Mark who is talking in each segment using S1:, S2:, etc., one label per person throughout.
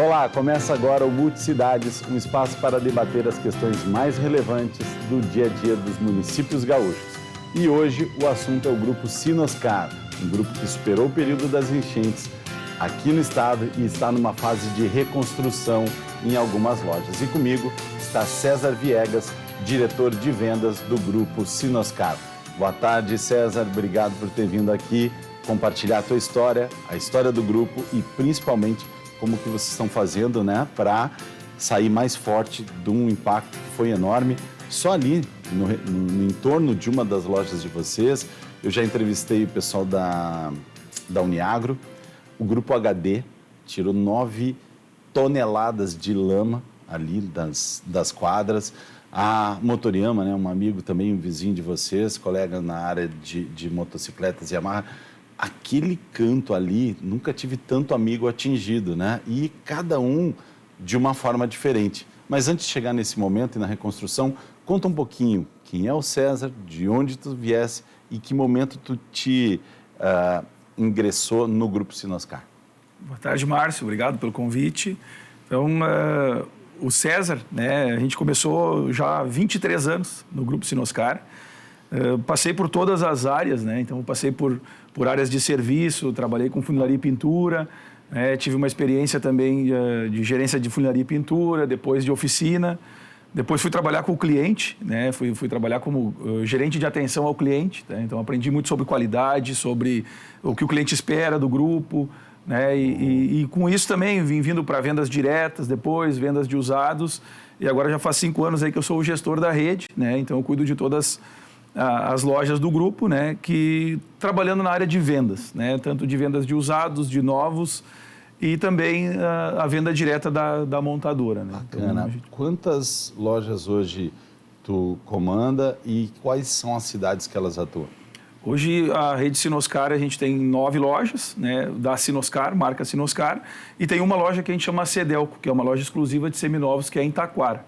S1: Olá, começa agora o Multicidades, um espaço para debater as questões mais relevantes do dia a dia dos municípios gaúchos. E hoje o assunto é o grupo Sinoscar, um grupo que superou o período das enchentes aqui no estado e está numa fase de reconstrução em algumas lojas. E comigo está César Viegas, diretor de vendas do grupo Sinoscar. Boa tarde, César, obrigado por ter vindo aqui compartilhar a tua história, a história do grupo e principalmente como que vocês estão fazendo, né, para sair mais forte de um impacto que foi enorme. Só ali, no entorno de uma das lojas de vocês, eu já entrevistei o pessoal da Uniagro, o Grupo HD tirou 9 toneladas de lama ali das quadras. A Motoriama, né, um amigo também, um vizinho de vocês, colega na área de motocicletas Yamaha, aquele canto ali, nunca tive tanto amigo atingido, né? E cada um de uma forma diferente. Mas antes de chegar nesse momento e na reconstrução, conta um pouquinho quem é o César, de onde tu viesse e que momento tu te ingressou no Grupo Sinoscar.
S2: Boa tarde, Márcio. Obrigado pelo convite. Então, o César, né, a gente começou já há 23 anos no Grupo Sinoscar. Passei por todas as áreas, né? Então passei por áreas de serviço, trabalhei com funilaria e pintura, tive uma experiência também de gerência de funilaria e pintura, depois de oficina, depois fui trabalhar com o cliente, né? Fui trabalhar como gerente de atenção ao cliente, né? Então aprendi muito sobre qualidade, sobre o que o cliente espera do grupo, né? E com isso também vim vindo para vendas diretas, depois vendas de usados, e agora já faz 5 anos aí que eu sou o gestor da rede, né? Então eu cuido de todas as lojas do grupo, né, que trabalhando na área de vendas, né, tanto de vendas de usados, de novos e também a venda direta da montadora. Né?
S1: Bacana. Então, quantas lojas hoje tu comanda e quais são as cidades que elas atuam?
S2: Hoje a rede Sinoscar, a gente tem 9 lojas, né, da Sinoscar, marca Sinoscar, e tem uma loja que a gente chama Cedelco, que é uma loja exclusiva de seminovos, que é em Taquara.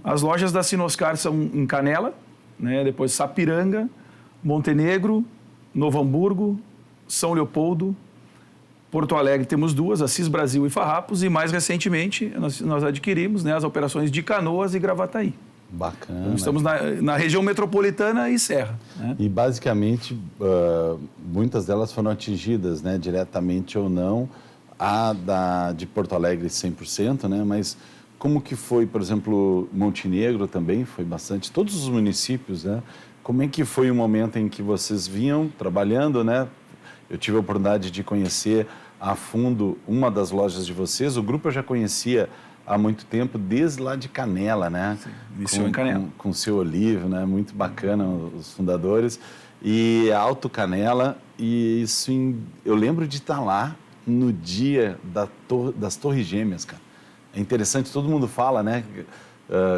S2: As lojas da Sinoscar são em Canela, né, depois Sapiranga, Montenegro, Novo Hamburgo, São Leopoldo, Porto Alegre temos 2, Assis Brasil e Farrapos, e mais recentemente nós adquirimos, né, as operações de Canoas e Gravataí.
S1: Bacana.
S2: Então, estamos na região metropolitana e Serra. Né?
S1: E basicamente muitas delas foram atingidas, né, diretamente ou não, a de Porto Alegre 100%, né, mas como que foi, por exemplo, Montenegro também, foi bastante, todos os municípios, né? Como é que foi o momento em que vocês vinham trabalhando, né? Eu tive a oportunidade de conhecer a fundo uma das lojas de vocês, o grupo eu já conhecia há muito tempo, desde lá de Canela, né?
S2: Sim, iniciou em Canela.
S1: Com o seu Olívio, né? Muito bacana, os fundadores. E Alto Canela, e isso eu lembro de estar lá no dia das Torres Gêmeas, cara. É interessante, todo mundo fala, né,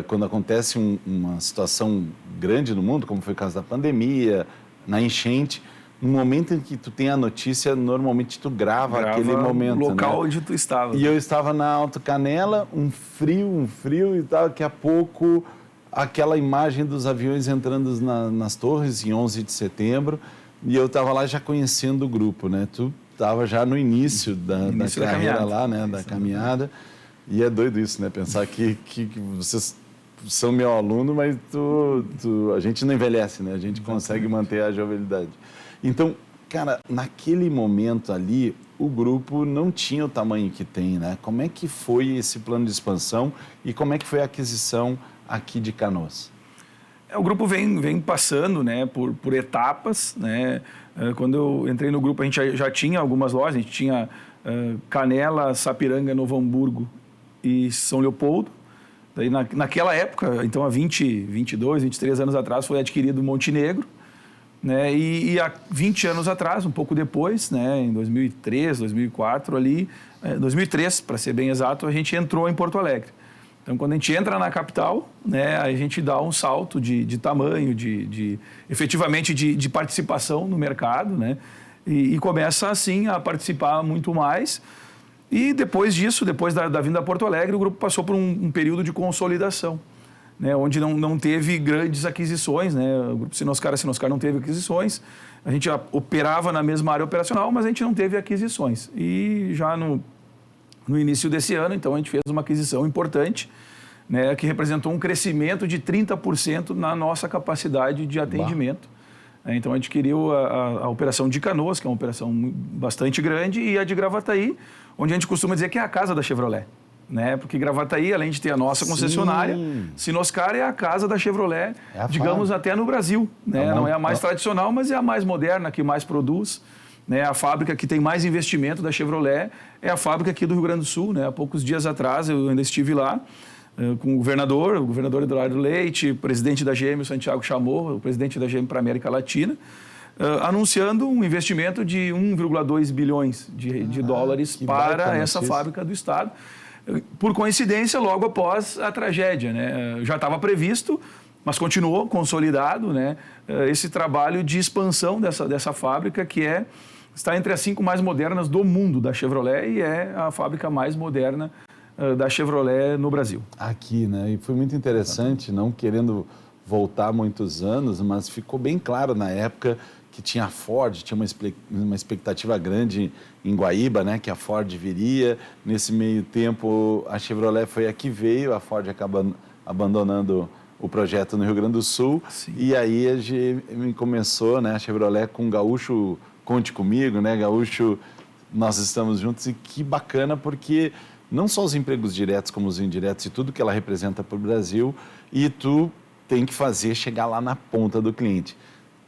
S1: quando acontece uma situação grande no mundo, como foi o caso da pandemia, na enchente, no momento em que tu tem a notícia, normalmente tu grava aquele momento,
S2: o local,
S1: né?
S2: onde tu estava.
S1: E eu estava na Alto Canela, um frio e tal, daqui a pouco aquela imagem dos aviões entrando nas torres em 11 de setembro, e eu estava lá já conhecendo o grupo, né? Tu estava já no início da carreira lá, né, da caminhada. E é doido isso, né? Pensar que vocês são meu aluno, mas a gente não envelhece, né? A gente consegue manter a jovialidade. Então, cara, naquele momento ali, o grupo não tinha o tamanho que tem, né? Como é que foi esse plano de expansão e como é que foi a aquisição aqui de Canoas?
S2: O grupo vem passando, né, por etapas, né? Quando eu entrei no grupo, a gente já tinha algumas lojas, a gente tinha Canela, Sapiranga, Novo Hamburgo e São Leopoldo. Daí, naquela época, então há 22, 23 anos atrás, foi adquirido Montenegro, né? E há 20 anos atrás, um pouco depois, né, em 2003, 2004, ali, 2003, para ser bem exato, a gente entrou em Porto Alegre. Então, quando a gente entra na capital, né, a gente dá um salto de tamanho, efetivamente de participação no mercado, né, e começa, assim, a participar muito mais. E depois disso, depois da vinda a Porto Alegre, o grupo passou por um período de consolidação, né, onde não teve grandes aquisições, né, o grupo Sinoscar não teve aquisições, a gente operava na mesma área operacional, mas a gente não teve aquisições. E já no início desse ano. Então, a gente fez uma aquisição importante, né, que representou um crescimento de 30% na nossa capacidade de atendimento. Então, a gente adquiriu a operação de Canoas, que é uma operação bastante grande, e a de Gravataí, onde a gente costuma dizer que é a casa da Chevrolet. Né? Porque Gravataí, além de ter a nossa concessionária, Sinoscar é a casa da Chevrolet, digamos, até no Brasil. Né? Não é a mais tradicional, mas é a mais moderna, que mais produz. Né? A fábrica que tem mais investimento da Chevrolet é a fábrica aqui do Rio Grande do Sul. Né? Há poucos dias atrás, eu ainda estive lá com o governador Eduardo Leite, o presidente da GM, o Santiago Chamorro, o presidente da GM para a América Latina, anunciando um investimento de 1,2 bilhões de dólares para essa fábrica do Estado. Por coincidência, logo após a tragédia. Né? Já estava previsto, mas continuou consolidado, né? Esse trabalho de expansão dessa fábrica, que está entre as 5 mais modernas do mundo da Chevrolet e é a fábrica mais moderna da Chevrolet no Brasil.
S1: Aqui, né? E foi muito interessante, não querendo voltar muitos anos, mas ficou bem claro na época que tinha a Ford, tinha uma expectativa grande em Guaíba, né? Que a Ford viria. Nesse meio tempo, a Chevrolet foi a que veio, a Ford acaba abandonando o projeto no Rio Grande do Sul. Sim. E aí a GM começou, né? A Chevrolet com Gaúcho, conte comigo, né? Gaúcho, nós estamos juntos, e que bacana, porque não só os empregos diretos como os indiretos e tudo que ela representa para o Brasil, e tu tem que fazer chegar lá na ponta do cliente.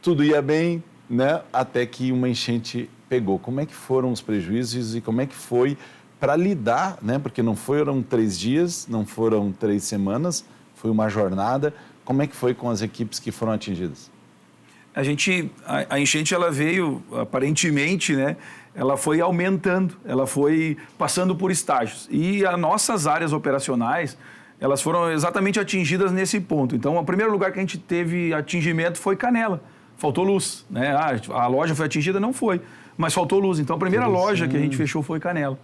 S1: Tudo ia bem, né? Até que uma enchente pegou. Como é que foram os prejuízos e como é que foi para lidar, né? Porque não foram 3 dias, não foram 3 semanas, foi uma jornada. Como é que foi com as equipes que foram atingidas?
S2: A enchente, ela veio, aparentemente, né? Ela foi aumentando, ela foi passando por estágios. E as nossas áreas operacionais, elas foram exatamente atingidas nesse ponto. Então, o primeiro lugar que a gente teve atingimento foi Canela. Faltou luz, né? A loja foi atingida? Não foi, mas faltou luz. Então, a primeira loja que a gente fechou foi Canela.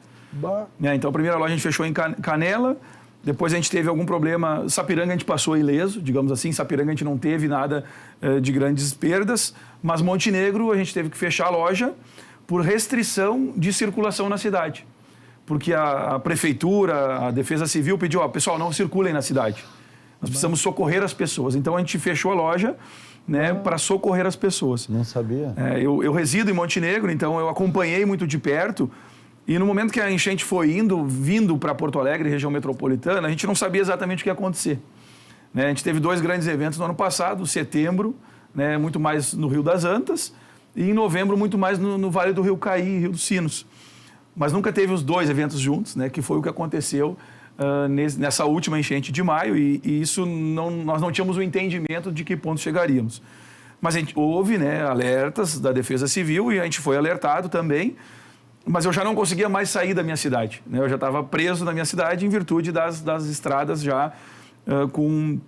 S2: Então, a primeira loja a gente fechou em Canela. Depois a gente teve algum problema. Sapiranga a gente passou ileso, digamos assim. Sapiranga a gente não teve nada de grandes perdas. Mas Montenegro a gente teve que fechar a loja por restrição de circulação na cidade. Porque a prefeitura, a Defesa Civil pediu, pessoal, não circulem na cidade. Nós precisamos socorrer as pessoas. Então a gente fechou a loja, né, para socorrer as pessoas.
S1: Não sabia.
S2: Eu resido em Montenegro, então eu acompanhei muito de perto. E no momento que a enchente foi vindo para Porto Alegre, região metropolitana, a gente não sabia exatamente o que ia acontecer. Né? A gente teve 2 grandes eventos no ano passado, setembro, né, muito mais no Rio das Antas, e em novembro muito mais no Vale do Rio Caí, Rio dos Sinos. Mas nunca teve os 2 eventos juntos, né, que foi o que aconteceu nessa última enchente de maio, e isso nós não tínhamos o entendimento de que ponto chegaríamos. Mas houve, né, alertas da Defesa Civil e a gente foi alertado também. Mas eu já não conseguia mais sair da minha cidade. Né? Eu já estava preso na minha cidade em virtude das estradas já com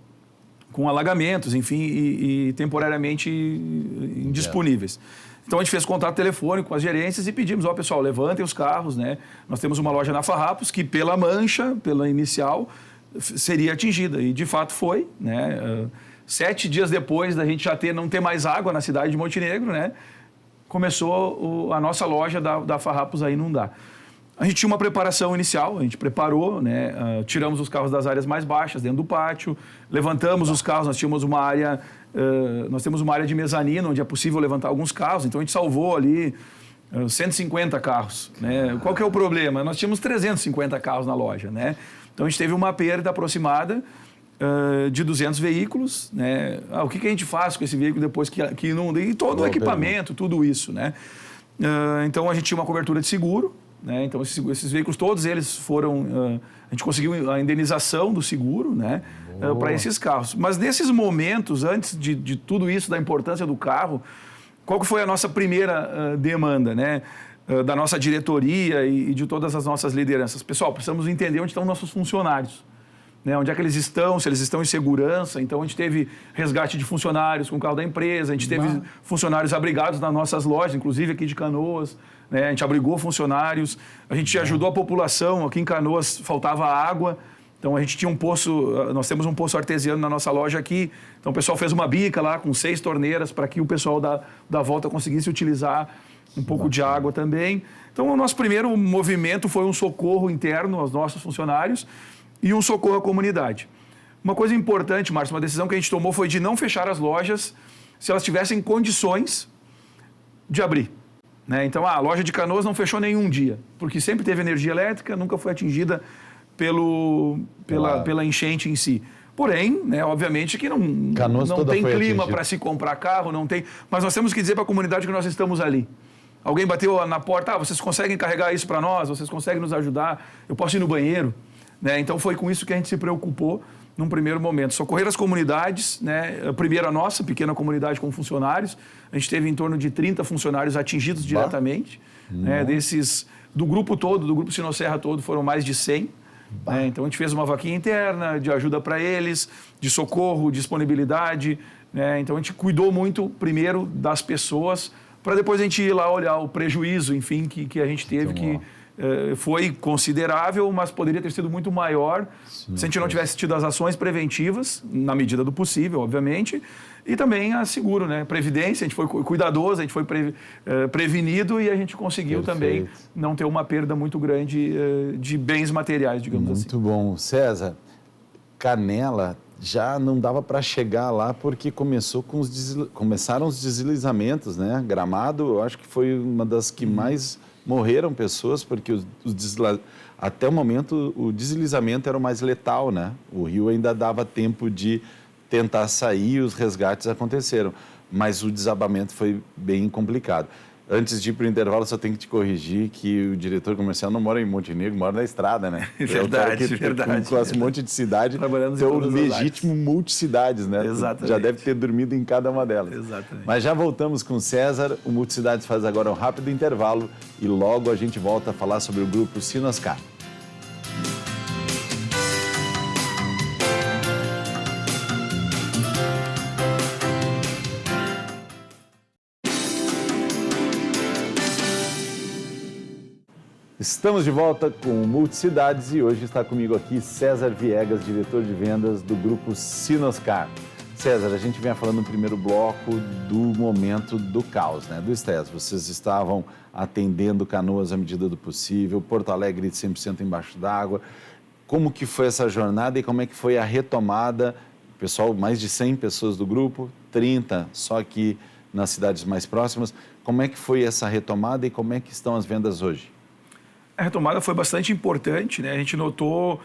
S2: alagamentos, enfim, e temporariamente indisponíveis. Então, a gente fez contato telefônico com as gerências e pedimos, pessoal, levantem os carros, né? Nós temos uma loja na Farrapos que, pela mancha, pela inicial, seria atingida. E, de fato, foi, né? 7 dias depois da gente já não ter mais água na cidade de Montenegro, né? Começou a nossa loja da Farrapos a inundar. A gente tinha uma preparação inicial, a gente preparou, né? Tiramos os carros das áreas mais baixas, dentro do pátio, levantamos os carros, nós temos uma área de mezanino, onde é possível levantar alguns carros, então a gente salvou ali 150 carros. Né? Qual que é o problema? Nós tínhamos 350 carros na loja, né? Então a gente teve uma perda aproximada de 200 veículos, né? O que a gente faz com esse veículo depois que inunda? E todo o equipamento, tudo isso, né? Então a gente tinha uma cobertura de seguro, né? Então esses veículos, todos eles foram... a gente conseguiu a indenização do seguro, né? Para esses carros. Mas nesses momentos, antes de tudo isso, da importância do carro, qual que foi a nossa primeira demanda, né? Da nossa diretoria e de todas as nossas lideranças? Pessoal, precisamos entender onde estão nossos funcionários. Né, onde é que eles estão, se eles estão em segurança. Então, a gente teve resgate de funcionários com o carro da empresa, a gente teve funcionários abrigados nas nossas lojas, inclusive aqui de Canoas, né, a gente abrigou funcionários, a gente ajudou a população, aqui em Canoas faltava água, Então, a gente tinha um poço, nós temos um poço artesiano na nossa loja aqui. Então, o pessoal fez uma bica lá com 6 torneiras para que o pessoal da volta conseguisse utilizar um pouco de água também. Então, o nosso primeiro movimento foi um socorro interno aos nossos funcionários e um socorro à comunidade. Uma coisa importante, Márcio, uma decisão que a gente tomou foi de não fechar as lojas se elas tivessem condições de abrir. Né? Então, a loja de Canoas não fechou nenhum dia, porque sempre teve energia elétrica, nunca foi atingida pela enchente em si. Porém, né, obviamente que não tem clima para se comprar carro, não tem. Mas nós temos que dizer para a comunidade que nós estamos ali. Alguém bateu na porta, vocês conseguem carregar isso para nós? Vocês conseguem nos ajudar? Eu posso ir no banheiro? Né? Então foi com isso que a gente se preocupou num primeiro momento. Socorrer as comunidades, né? Primeiro a nossa pequena comunidade com funcionários. A gente teve em torno de 30 funcionários atingidos diretamente. Né? Do grupo todo, do grupo Sinosserra todo, foram mais de 100. Então, a gente fez uma vaquinha interna de ajuda para eles, de socorro, disponibilidade. Né? Então, a gente cuidou muito, primeiro, das pessoas, para depois a gente ir lá olhar o prejuízo, enfim, que a gente teve, que foi considerável, mas poderia ter sido muito maior se a gente não tivesse tido as ações preventivas, na medida do possível, obviamente, e também a seguro, né? Previdência, a gente foi cuidadoso, a gente foi prevenido e a gente conseguiu também não ter uma perda muito grande de bens materiais, digamos assim.
S1: Muito bom. César, Canela já não dava para chegar lá porque começaram os deslizamentos, né? Gramado, eu acho que foi uma das que mais morreram pessoas, porque até o momento o deslizamento era o mais letal, né? O rio ainda dava tempo de tentar sair e os resgates aconteceram, mas o desabamento foi bem complicado. Antes de ir para o intervalo, só tenho que te corrigir que o diretor comercial não mora em Montenegro, mora na estrada, né?
S2: Verdade.
S1: Com esse monte de cidade, tem o legítimo multicidades, né?
S2: Exatamente.
S1: Já deve ter dormido em cada uma delas.
S2: Exatamente.
S1: Mas já voltamos com o César, o Multicidades faz agora um rápido intervalo e logo a gente volta a falar sobre o grupo Sinoscar. Estamos de volta com o Multicidades e hoje está comigo aqui César Viegas, diretor de vendas do grupo Sinoscar. César, a gente vinha falando no primeiro bloco do momento do caos, né? Do estresse. Vocês estavam atendendo Canoas à medida do possível, Porto Alegre 100% embaixo d'água. Como que foi essa jornada e como é que foi a retomada? Pessoal, mais de 100 pessoas do grupo, 30 só aqui nas cidades mais próximas. Como é que foi essa retomada e como é que estão as vendas hoje?
S2: A retomada foi bastante importante, né? A gente notou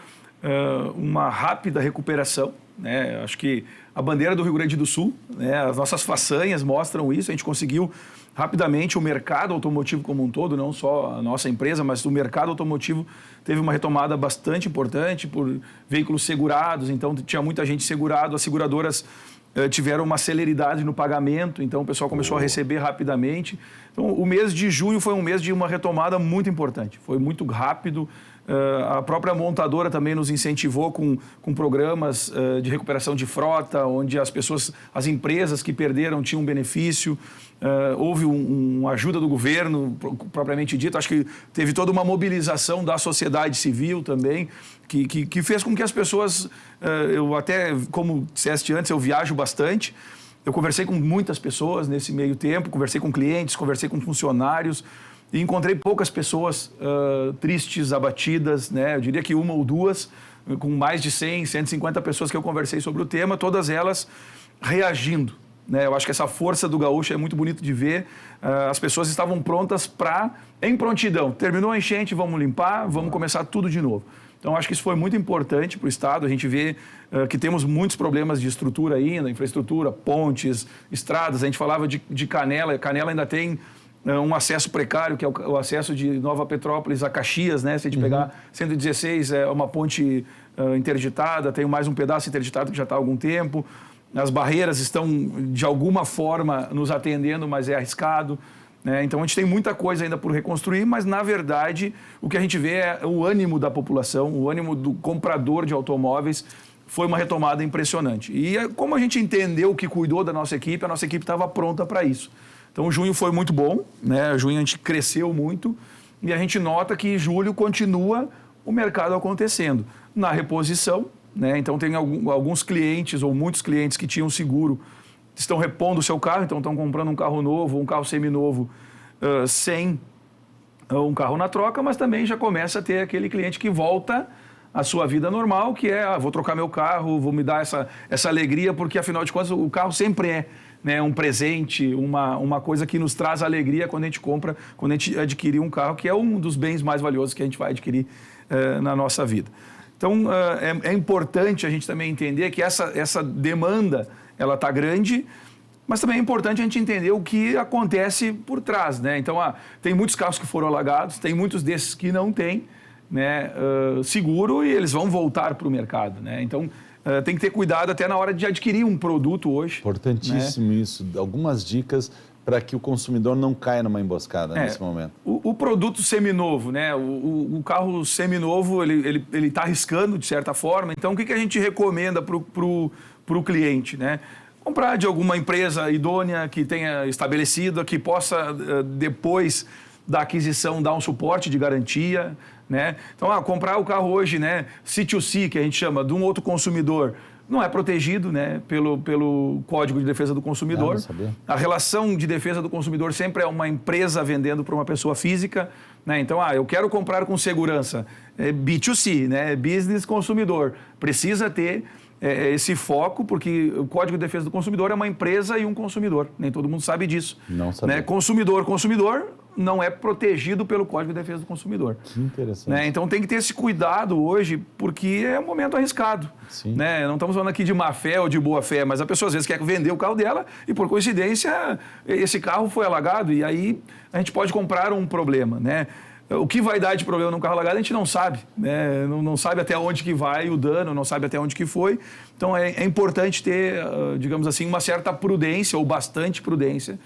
S2: uma rápida recuperação, né? Acho que a bandeira do Rio Grande do Sul, né? As nossas façanhas mostram isso. A gente conseguiu rapidamente o mercado automotivo como um todo, não só a nossa empresa, mas o mercado automotivo teve uma retomada bastante importante por veículos segurados. Então, tinha muita gente segurado, as seguradoras tiveram uma celeridade no pagamento, então o pessoal começou a receber rapidamente. Então, o mês de junho foi um mês de uma retomada muito importante, foi muito rápido. A própria montadora também nos incentivou com programas de recuperação de frota, onde as empresas que perderam tinham um benefício. Houve uma ajuda do governo, propriamente dito. Acho que teve toda uma mobilização da sociedade civil também, que fez com que as pessoas... eu até, como disseste antes, eu viajo bastante. Eu conversei com muitas pessoas nesse meio tempo, conversei com clientes, conversei com funcionários e encontrei poucas pessoas tristes, abatidas, né? Eu diria que uma ou duas, com mais de 100, 150 pessoas que eu conversei sobre o tema, todas elas reagindo. Né? Eu acho que essa força do gaúcho é muito bonito de ver. As pessoas estavam prontas em prontidão. Terminou a enchente, vamos limpar, vamos começar tudo de novo. Então, acho que isso foi muito importante para o Estado. A gente vê que temos muitos problemas de estrutura ainda, infraestrutura, pontes, estradas. A gente falava de Canela. Canela ainda tem um acesso precário, que é o acesso de Nova Petrópolis a Caxias, né? Se a gente pegar 116, é uma ponte interditada, tem mais um pedaço interditado que já está há algum tempo. As barreiras estão, de alguma forma, nos atendendo, mas é arriscado. Né? Então, a gente tem muita coisa ainda por reconstruir, mas, na verdade, o que a gente vê é o ânimo da população, o ânimo do comprador de automóveis. Foi uma retomada impressionante. E como a gente entendeu o que cuidou da nossa equipe, a nossa equipe estava pronta para isso. Então, junho foi muito bom, né? Junho a gente cresceu muito e a gente nota que julho continua o mercado acontecendo. Na reposição, né? Então tem alguns clientes ou muitos clientes que tinham seguro, estão repondo o seu carro, então estão comprando um carro novo, um carro seminovo, sem um carro na troca, mas também já começa a ter aquele cliente que volta à sua vida normal, que é, vou trocar meu carro, vou me dar essa alegria, porque afinal de contas o carro sempre é, né, um presente, uma coisa que nos traz alegria quando a gente compra, quando a gente adquire um carro, que é um dos bens mais valiosos que a gente vai adquirir na nossa vida. Então, é importante a gente também entender que essa demanda, ela está grande, mas também é importante a gente entender o que acontece por trás, né? Então, tem muitos carros que foram alagados, tem muitos desses que não têm, né, seguro, e eles vão voltar para o mercado, né? Então, tem que ter cuidado até na hora de adquirir um produto hoje.
S1: Importantíssimo, né? Isso. Algumas dicas para que o consumidor não caia numa emboscada nesse momento.
S2: O produto seminovo, né? O carro seminovo, ele está arriscando de certa forma. Então, o que a gente recomenda para o cliente, né? Comprar de alguma empresa idônea que tenha estabelecida, que possa, depois da aquisição, dar um suporte de garantia, né? Então, comprar o carro hoje, né, C2C, que a gente chama, de um outro consumidor, não é protegido, né, pelo Código de Defesa do Consumidor.
S1: Não sabia.
S2: A relação de defesa do consumidor sempre é uma empresa vendendo para uma pessoa física, né? Então, eu quero comprar com segurança. É B2C, né? Business consumidor. Precisa ter esse foco, porque o Código de Defesa do Consumidor é uma empresa e um consumidor. Nem todo mundo sabe disso.
S1: Não sabia.
S2: Né? Consumidor não é protegido pelo Código de Defesa do Consumidor.
S1: Que interessante.
S2: Né? Então tem que ter esse cuidado hoje, porque é um momento arriscado.
S1: Sim.
S2: Né? Não estamos falando aqui de má fé ou de boa fé, mas a pessoa às vezes quer vender o carro dela e, por coincidência, esse carro foi alagado e aí a gente pode comprar um problema, né? O que vai dar de problema num carro alagado a gente não sabe, né? Não sabe até onde que vai o dano, não sabe até onde que foi. Então é importante ter, digamos assim, uma certa prudência ou bastante prudência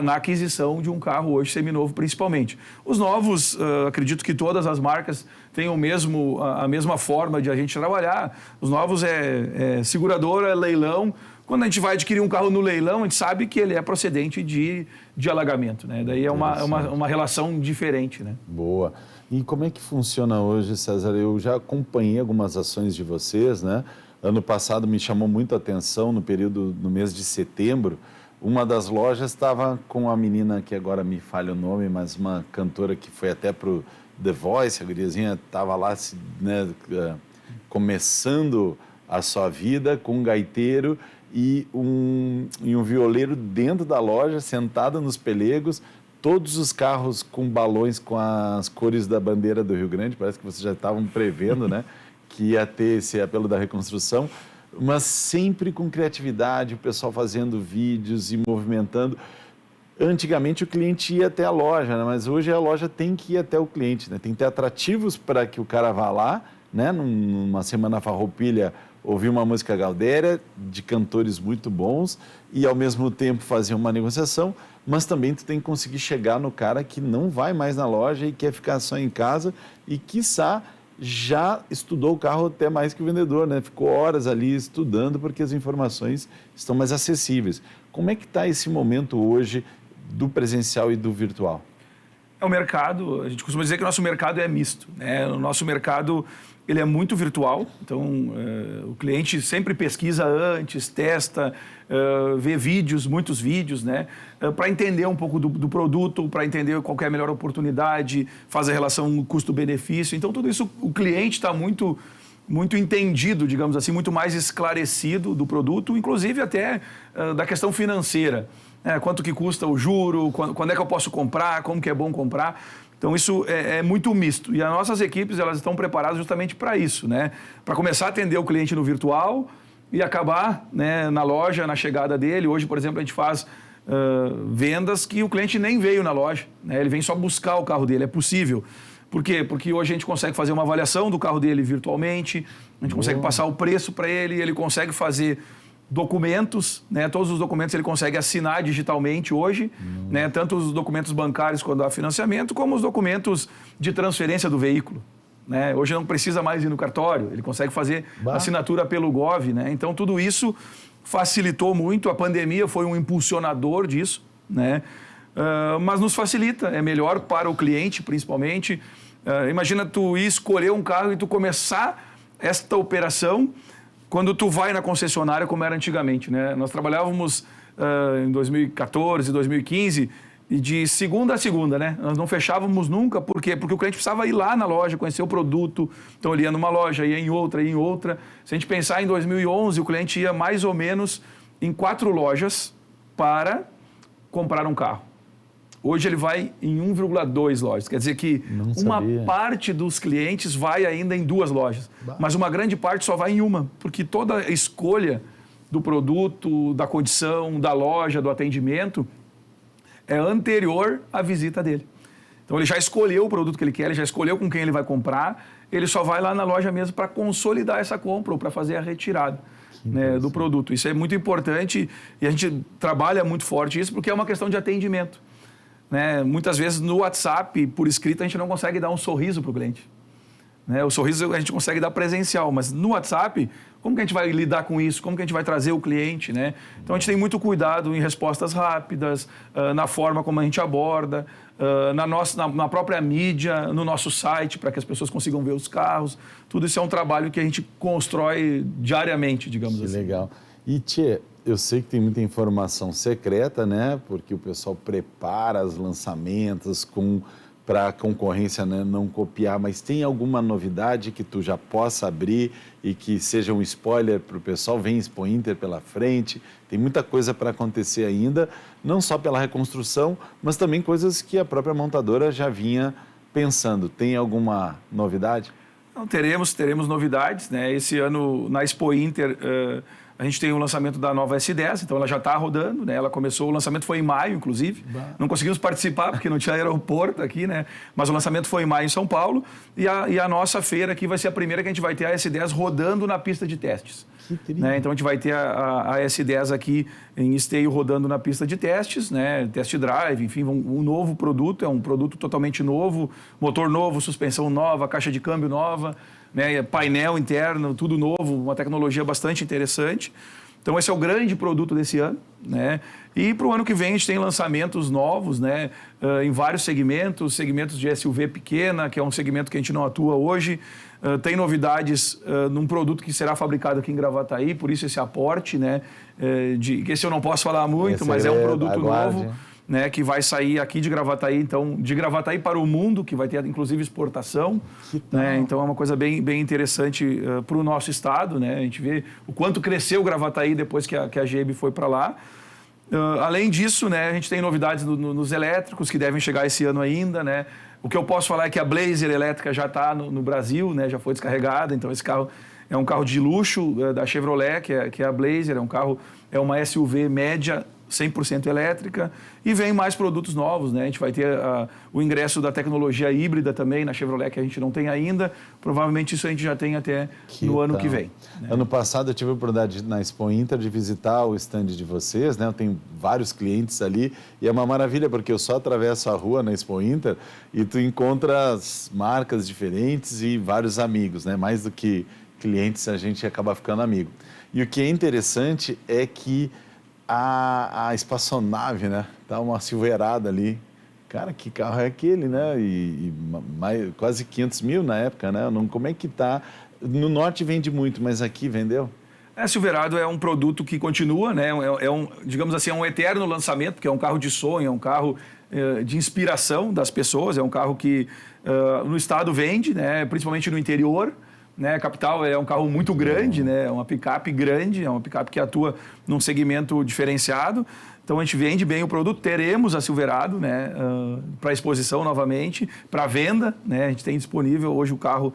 S2: na aquisição de um carro hoje seminovo, principalmente. Os novos, acredito que todas as marcas têm a mesma forma de a gente trabalhar. Os novos é seguradora, leilão. Quando a gente vai adquirir um carro no leilão, a gente sabe que ele é procedente de alagamento, né? Daí é uma relação diferente, né?
S1: Boa. E como é que funciona hoje, César? Eu já acompanhei algumas ações de vocês, né? Ano passado me chamou muito a atenção, no mês de setembro, uma das lojas estava com a menina, que agora me falha o nome, mas uma cantora que foi até pro The Voice, a guriazinha estava lá, né, começando a sua vida com um gaiteiro e um violeiro dentro da loja, sentado nos pelegos, todos os carros com balões com as cores da bandeira do Rio Grande, parece que vocês já estavam prevendo, né, que ia ter esse apelo da reconstrução, mas sempre com criatividade, o pessoal fazendo vídeos e movimentando. Antigamente o cliente ia até a loja, né, mas hoje a loja tem que ir até o cliente, né, tem que ter atrativos para que o cara vá lá, né, numa semana farroupilha, ouvir uma música gaudéria de cantores muito bons e, ao mesmo tempo, fazer uma negociação, mas também tu tem que conseguir chegar no cara que não vai mais na loja e quer ficar só em casa e, quiçá, já estudou o carro até mais que o vendedor, né? Ficou horas ali estudando porque as informações estão mais acessíveis. Como é que está esse momento hoje do presencial e do virtual?
S2: O mercado, a gente costuma dizer que o nosso mercado é misto, né? O nosso mercado, ele é muito virtual, então o cliente sempre pesquisa antes, testa, vê muitos vídeos, né? Para entender um pouco do produto, para entender qual é a melhor oportunidade, faz a relação custo-benefício. Então, tudo isso, o cliente está muito entendido, digamos assim, muito mais esclarecido do produto, inclusive até da questão financeira. Quanto que custa o juro, quando é que eu posso comprar, como que é bom comprar. Então, isso é muito misto. E as nossas equipes, elas estão preparadas justamente para isso, né? Para começar a atender o cliente no virtual e acabar, né, na loja, na chegada dele. Hoje, por exemplo, a gente faz vendas que o cliente nem veio na loja, né? Ele vem só buscar o carro dele, é possível. Por quê? Porque hoje a gente consegue fazer uma avaliação do carro dele virtualmente, a gente consegue passar o preço para ele consegue fazer documentos, né? Todos os documentos ele consegue assinar digitalmente hoje, né? Tanto os documentos bancários quando há financiamento, como os documentos de transferência do veículo, né? Hoje não precisa mais ir no cartório, ele consegue fazer assinatura pelo Gov, né? Então tudo isso facilitou muito, a pandemia foi um impulsionador disso, né? Mas nos facilita, é melhor para o cliente principalmente. Imagina tu ir escolher um carro e tu começar esta operação quando tu vai na concessionária, como era antigamente, né? Nós trabalhávamos em 2014, 2015, e de segunda a segunda, né? Nós não fechávamos nunca, por quê? Porque o cliente precisava ir lá na loja, conhecer o produto, então ele ia numa loja, ia em outra, ia em outra. Se a gente pensar em 2011, o cliente ia mais ou menos em 4 lojas para comprar um carro. Hoje ele vai em 1,2 lojas. Quer dizer que uma parte dos clientes vai ainda em 2 lojas. Mas uma grande parte só vai em uma. Porque toda a escolha do produto, da condição, da loja, do atendimento, é anterior à visita dele. Então ele já escolheu o produto que ele quer, ele já escolheu com quem ele vai comprar, ele só vai lá na loja mesmo para consolidar essa compra ou para fazer a retirada, né, do produto. Isso é muito importante e a gente trabalha muito forte isso porque é uma questão de atendimento. Né? Muitas vezes no WhatsApp, por escrito, a gente não consegue dar um sorriso para o cliente. Né? O sorriso a gente consegue dar presencial, mas no WhatsApp, como que a gente vai lidar com isso? Como que a gente vai trazer o cliente? Né? Então a gente tem muito cuidado em respostas rápidas, na forma como a gente aborda, na própria mídia, no nosso site, para que as pessoas consigam ver os carros. Tudo isso é um trabalho que a gente constrói diariamente, digamos assim.
S1: Que legal. E, Tchê, eu sei que tem muita informação secreta, né? Porque o pessoal prepara os lançamentos para a concorrência, né, não copiar, mas tem alguma novidade que tu já possa abrir e que seja um spoiler para o pessoal? Vem Expo Inter pela frente, tem muita coisa para acontecer ainda, não só pela reconstrução, mas também coisas que a própria montadora já vinha pensando. Tem alguma novidade?
S2: Não, teremos novidades, né? Esse ano na Expo Inter a gente tem o lançamento da nova S10, então ela já está rodando, né? Ela começou, o lançamento foi em maio, inclusive. Não conseguimos participar porque não tinha aeroporto aqui, né? Mas o lançamento foi em maio em São Paulo e a nossa feira aqui vai ser a primeira que a gente vai ter a S10 rodando na pista de testes. Né? Então a gente vai ter a S10 aqui em Esteio rodando na pista de testes, né? Test drive, enfim, um novo produto, é um produto totalmente novo, motor novo, suspensão nova, caixa de câmbio nova, né? Painel interno, tudo novo, uma tecnologia bastante interessante. Então esse é o grande produto desse ano, né? E para o ano que vem a gente tem lançamentos novos, né? Em vários segmentos de SUV pequena, que é um segmento que a gente não atua hoje. Tem novidades num produto que será fabricado aqui em Gravataí, por isso esse aporte, né? Esse eu não posso falar muito, mas é um produto novo, né, que vai sair aqui de Gravataí, então, de Gravataí para o mundo, que vai ter inclusive exportação, né? Então é uma coisa bem interessante para o nosso estado, né? A gente vê o quanto cresceu Gravataí depois que a GEB foi para lá. Além disso, né, a gente tem novidades nos elétricos que devem chegar esse ano ainda, né? O que eu posso falar é que a Blazer elétrica já está no Brasil, né? Já foi descarregada, então esse carro é um carro de luxo da Chevrolet, que é a Blazer, é uma SUV média 100% elétrica, e vem mais produtos novos, né? A gente vai ter o ingresso da tecnologia híbrida também na Chevrolet, que a gente não tem ainda. Provavelmente isso a gente já tem até no ano que vem. Né?
S1: Ano passado eu tive a oportunidade na Expo Inter de visitar o stand de vocês, né? Eu tenho vários clientes ali e é uma maravilha porque eu só atravesso a rua na Expo Inter e tu encontras marcas diferentes e vários amigos, né? Mais do que clientes, a gente acaba ficando amigo. E o que é interessante é que a espaçonave, né? Tá uma Silverado ali. Cara, que carro é aquele, né? Quase 500 mil na época, né? Como é que tá? No norte vende muito, mas aqui vendeu?
S2: A Silverado é um produto que continua, né? Digamos assim, é um eterno lançamento, porque é um carro de sonho, é um carro de inspiração das pessoas, é um carro que no estado vende, né? Principalmente no interior. Né, a capital é um carro muito grande, né, é uma picape grande, é uma picape que atua num segmento diferenciado. Então a gente vende bem o produto, teremos a Silverado, né, para exposição novamente, para venda, né, a gente tem disponível hoje o carro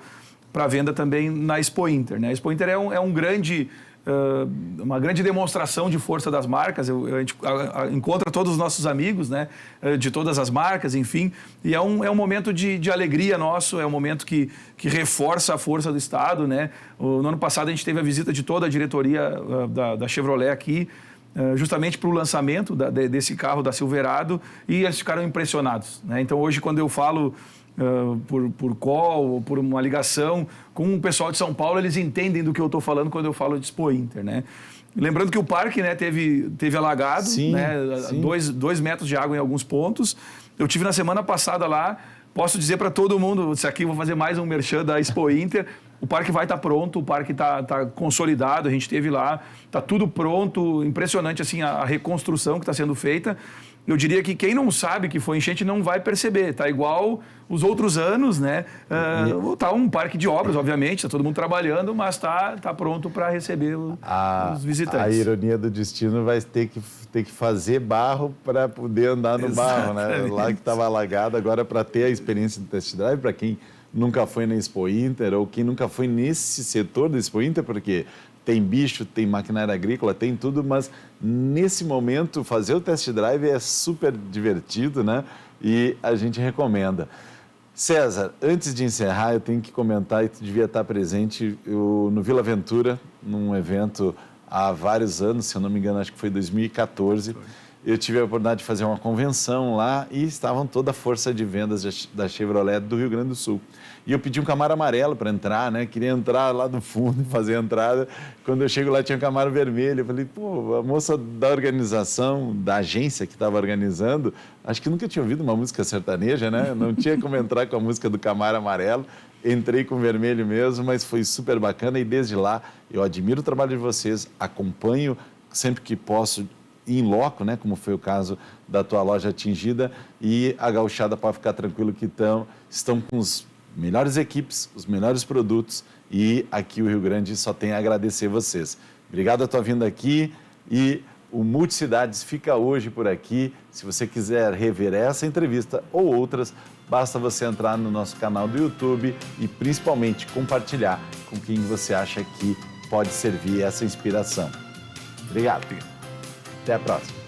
S2: para venda também na Expo Inter. Né? A Expo Inter é uma grande demonstração de força das marcas. A gente encontra todos os nossos amigos, né, de todas as marcas, enfim, e é um momento de alegria nosso, é um momento que reforça a força do Estado. Né? No ano passado a gente teve a visita de toda a diretoria da Chevrolet aqui, justamente para o lançamento desse carro da Silverado, e eles ficaram impressionados. Né? Então hoje, quando eu falo por call ou por uma ligação com o pessoal de São Paulo, eles entendem do que eu estou falando quando eu falo de Expo Inter, né? Lembrando que o parque, né, teve alagado, sim, né, sim. 2 metros de água em alguns pontos. Eu tive na semana passada lá, posso dizer para todo mundo, isso aqui eu vou fazer mais um merchan da Expo Inter, o parque vai estar pronto, o parque está consolidado, a gente esteve lá, está tudo pronto, impressionante assim a reconstrução que está sendo feita. Eu diria que quem não sabe que foi enchente não vai perceber, tá igual os outros anos, né? Tá um parque de obras, obviamente, tá todo mundo trabalhando, mas tá pronto para receber os visitantes.
S1: A ironia do destino vai ter que fazer barro para poder andar no barro, né? Lá que estava alagado, agora para ter a experiência do test drive, para quem nunca foi na Expo Inter ou quem nunca foi nesse setor da Expo Inter, porque tem bicho, tem maquinária agrícola, tem tudo, mas nesse momento fazer o test drive é super divertido, né? E a gente recomenda. César, antes de encerrar, eu tenho que comentar, e tu devia estar presente no Vila Aventura, num evento há vários anos, se eu não me engano, acho que foi 2014. Eu tive a oportunidade de fazer uma convenção lá e estavam toda a força de vendas da Chevrolet do Rio Grande do Sul. E eu pedi um Camaro amarelo para entrar, né? Queria entrar lá do fundo e fazer a entrada. Quando eu chego lá tinha um Camaro vermelho. Eu falei, pô, a moça da organização, da agência que estava organizando, acho que nunca tinha ouvido uma música sertaneja, né? Não tinha como entrar com a música do Camaro amarelo. Entrei com vermelho mesmo, mas foi super bacana. E desde lá eu admiro o trabalho de vocês, acompanho sempre que posso in loco, né, como foi o caso da tua loja atingida, e a Gauchada pode ficar tranquilo que estão com os melhores equipes, os melhores produtos, e aqui o Rio Grande só tem a agradecer vocês. Obrigado a tua vinda aqui, e o Multicidades fica hoje por aqui. Se você quiser rever essa entrevista ou outras, basta você entrar no nosso canal do YouTube e principalmente compartilhar com quem você acha que pode servir essa inspiração. Obrigado. Até a próxima.